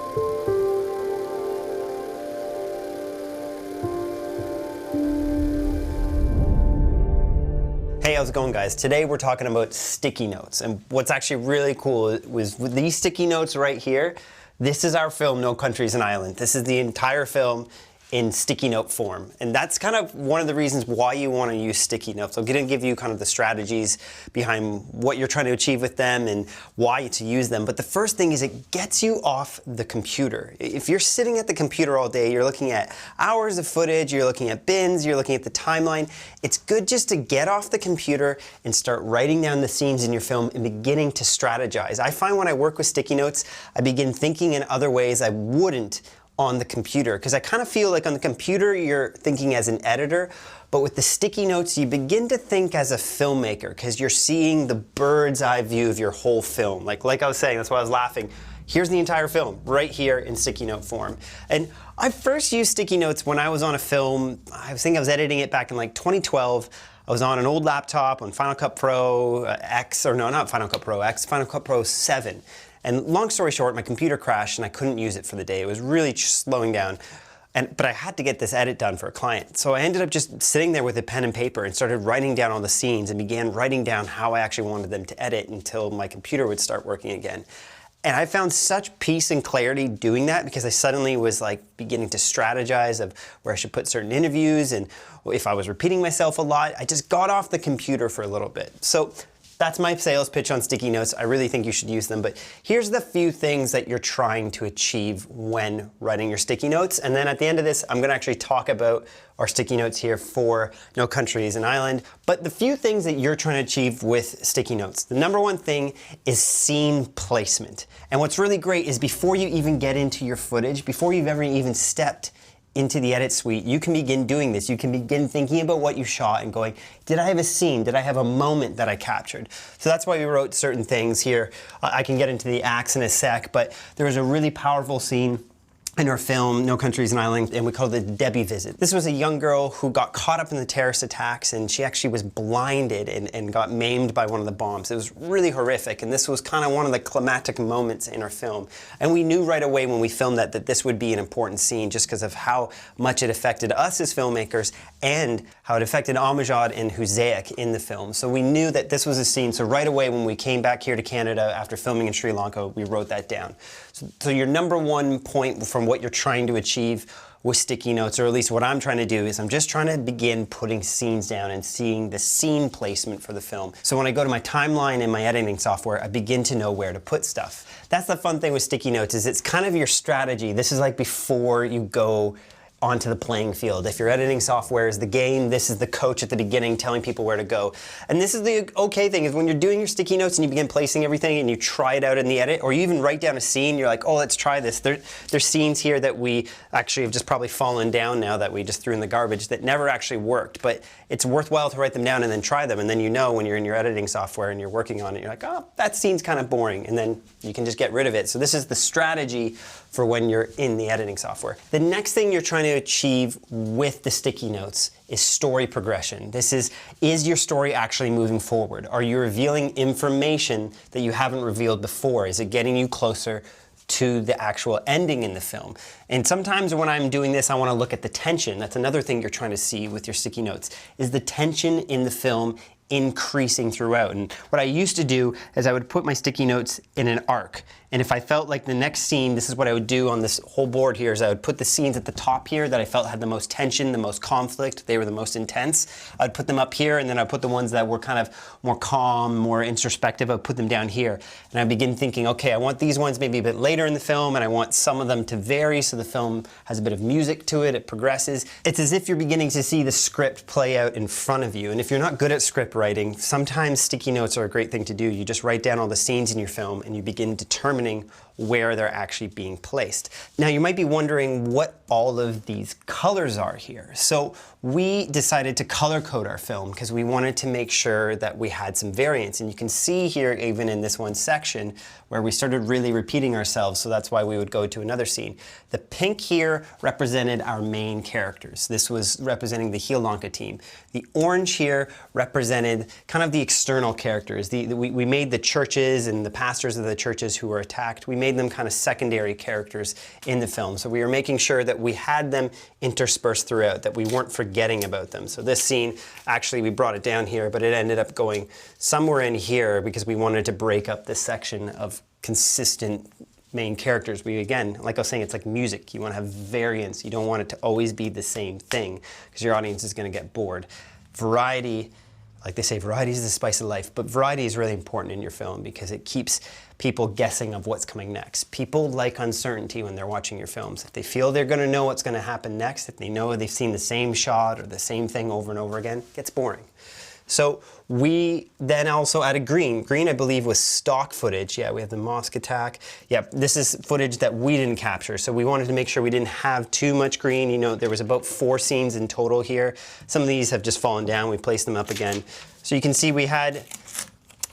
Hey, how's it going, guys? Today we're talking about sticky notes, and what's actually really cool was with these sticky notes right here. This is our film, No Country is an Island. This is the entire film in sticky note form, and that's kind of one of the reasons why you want to use sticky notes. I'm going to give you kind of the strategies behind what you're trying to achieve with them and why to use them. But the first thing is it gets you off the computer. If you're sitting at the computer all day, you're looking at hours of footage, you're looking at bins, you're looking at the timeline. It's good just to get off the computer and start writing down the scenes in your film and beginning to strategize. I find when I work with sticky notes, I begin thinking in other ways I wouldn't on the computer, because I kind of feel like on the computer you're thinking as an editor, but with the sticky notes you begin to think as a filmmaker, because you're seeing the bird's eye view of your whole film. Like I was saying, that's why I was laughing. Here's the entire film right here in sticky note form. And I first used sticky notes when I was on a film. I think I was editing it back in like 2012. I was on an old laptop on Final Cut Pro X, or no, not Final Cut Pro X, Final Cut Pro 7. And long story short, my computer crashed and I couldn't use it for the day. It was really slowing down. But I had to get this edit done for a client. So I ended up just sitting there with a pen and paper and started writing down all the scenes and began writing down how I actually wanted them to edit until my computer would start working again. And I found such peace and clarity doing that, because I suddenly was like beginning to strategize of where I should put certain interviews, and if I was repeating myself a lot, I just got off the computer for a little bit. So that's my sales pitch on sticky notes. I really think you should use them, but here's the few things that you're trying to achieve when writing your sticky notes. And then at the end of this, I'm gonna actually talk about our sticky notes here for No Country is an Island. But the few things that you're trying to achieve with sticky notes, the number one thing is scene placement. And what's really great is before you even get into your footage, before you've ever even stepped into the edit suite, you can begin doing this. You can begin thinking about what you shot and going, did I have a scene? Did I have a moment that I captured? So that's why we wrote certain things here. I can get into the acts in a sec, but there was a really powerful scene in our film, No Country is an Island, and we called it the Debbie Visit. This was a young girl who got caught up in the terrorist attacks, and she actually was blinded and got maimed by one of the bombs. It was really horrific, and this was kind of one of the climactic moments in our film. And we knew right away when we filmed that this would be an important scene, just because of how much it affected us as filmmakers and how it affected Amjad and Hussein in the film. So we knew that this was a scene, so right away when we came back here to Canada after filming in Sri Lanka, we wrote that down. So your number one point from what you're trying to achieve with sticky notes, or at least what I'm trying to do, is I'm just trying to begin putting scenes down and seeing the scene placement for the film. So when I go to my timeline in my editing software, I begin to know where to put stuff. That's the fun thing with sticky notes, is it's kind of your strategy. This is like before you go onto the playing field. If your editing software is the game, this is the coach at the beginning telling people where to go. And this is the okay thing, is when you're doing your sticky notes and you begin placing everything and you try it out in the edit, or you even write down a scene, you're like, oh, let's try this. There's scenes here that we actually have just probably fallen down now, that we just threw in the garbage, that never actually worked. But it's worthwhile to write them down and then try them. And then you know when you're in your editing software and you're working on it, you're like, oh, that scene's kind of boring. And then you can just get rid of it. So this is the strategy for when you're in the editing software. The next thing you're trying to achieve with the sticky notes is story progression. This is your story actually moving forward? Are you revealing information that you haven't revealed before? Is it getting you closer to the actual ending in the film? And sometimes when I'm doing this, I want to look at the tension. That's another thing you're trying to see with your sticky notes, is the tension in the film increasing throughout. And what I used to do is I would put my sticky notes in an arc. And if I felt like the next scene, this is what I would do on this whole board here, is I would put the scenes at the top here that I felt had the most tension, the most conflict, they were the most intense. I'd put them up here, and then I'd put the ones that were kind of more calm, more introspective, I'd put them down here. And I begin thinking, okay, I want these ones maybe a bit later in the film, and I want some of them to vary so the film has a bit of music to it, it progresses. It's as if you're beginning to see the script play out in front of you. And if you're not good at script writing, sometimes sticky notes are a great thing to do. You just write down all the scenes in your film and you begin determining where they're actually being placed. Now you might be wondering what all of these colors are here. So we decided to color code our film because we wanted to make sure that we had some variance. And you can see here, even in this one section, where we started really repeating ourselves, so that's why we would go to another scene. The pink here represented our main characters. This was representing the Sri Lanka team. The orange here represented kind of the external characters. We made the churches and the pastors of the churches who were attacked. We made made them kind of secondary characters in the film. So we were making sure that we had them interspersed throughout, that we weren't forgetting about them. So this scene, actually we brought it down here, but it ended up going somewhere in here because we wanted to break up this section of consistent main characters. We, again, like I was saying, it's like music. You want to have variance. You don't want it to always be the same thing because your audience is going to get bored. Variety, like they say, variety is the spice of life, but variety is really important in your film because it keeps people guessing of what's coming next. People like uncertainty when they're watching your films. If they feel they're going to know what's going to happen next, if they know they've seen the same shot or the same thing over and over again, it gets boring. So we then also added green. Green, I believe, was stock footage. Yeah, we have the mosque attack. Yeah, this is footage that we didn't capture. So we wanted to make sure we didn't have too much green. You know, there was about 4 scenes in total here. Some of these have just fallen down. We placed them up again. So you can see we had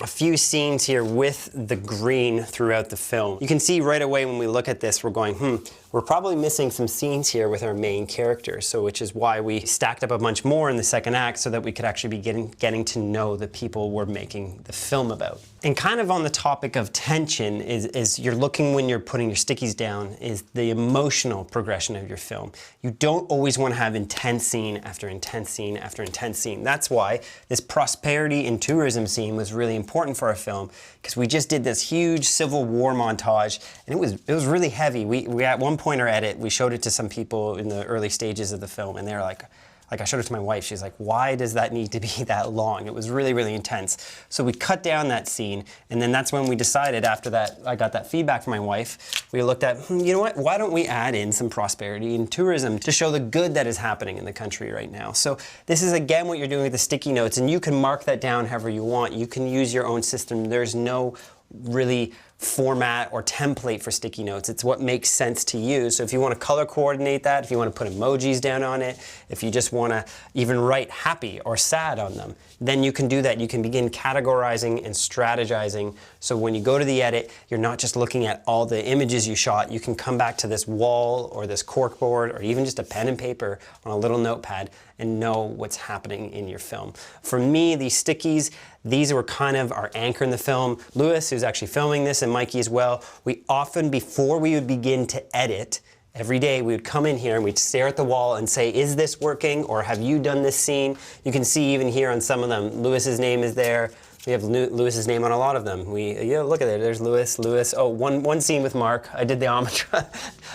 a few scenes here with the green throughout the film. You can see right away when we look at this, we're going, we're probably missing some scenes here with our main character. So which is why we stacked up a bunch more in the second act so that we could actually be getting to know the people we're making the film about. And kind of on the topic of tension is you're looking when you're putting your stickies down is the emotional progression of your film. You don't always want to have intense scene after intense scene after intense scene. That's why this prosperity and tourism scene was really important for our film because we just did this huge Civil War montage and it was really heavy. We at one point our edit, we showed it to some people in the early stages of the film and they're like I showed it to my wife, she's like, why does that need to be that long? It was really, really intense. So we cut down that scene, and then that's when we decided after that, I got that feedback from my wife, we looked at, you know what, why don't we add in some prosperity and tourism to show the good that is happening in the country right now. So this is again what you're doing with the sticky notes, and you can mark that down however you want. You can use your own system. There's no really format or template for sticky notes. It's what makes sense to you. So if you want to color coordinate that, if you want to put emojis down on it, if you just want to even write happy or sad on them, then you can do that. You can begin categorizing and strategizing. So when you go to the edit, you're not just looking at all the images you shot. You can come back to this wall or this corkboard or even just a pen and paper on a little notepad and know what's happening in your film. For me, these stickies, these were kind of our anchor in the film. Lewis, who's actually filming this, and Mikey as well, we often, before we would begin to edit, every day we would come in here and we'd stare at the wall and say, is this working, or have you done this scene? You can see even here on some of them, Lewis's name is there. We have Lewis's name on a lot of them. Look at it, there's Lewis. Oh, one scene with Mark, I did the Omatra.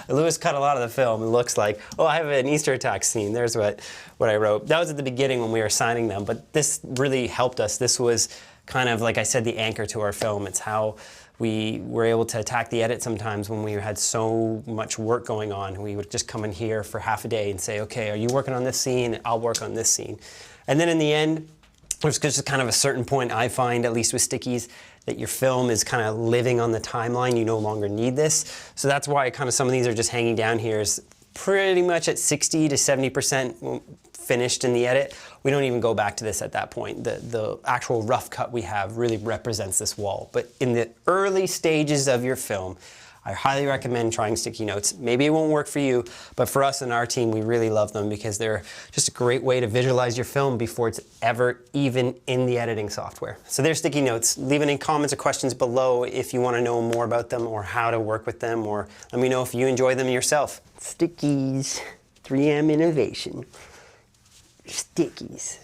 Lewis cut a lot of the film. It looks like, oh, I have an Easter attack scene. There's what I wrote. That was at the beginning when we were signing them, but this really helped us. This was kind of, like I said, the anchor to our film. It's how we were able to attack the edit sometimes when we had so much work going on. We would just come in here for half a day and say, okay, are you working on this scene? I'll work on this scene. And then in the end, there's just kind of a certain point I find, at least with stickies, that your film is kind of living on the timeline. You no longer need this. So that's why kind of some of these are just hanging down here is pretty much at 60 to 70% finished in the edit. We don't even go back to this at that point. The actual rough cut we have really represents this wall. But in the early stages of your film, I highly recommend trying sticky notes. Maybe it won't work for you, but for us and our team, we really love them because they're just a great way to visualize your film before it's ever even in the editing software. So there's sticky notes. Leave any comments or questions below if you want to know more about them or how to work with them, or let me know if you enjoy them yourself. Stickies, 3M innovation. Stickies.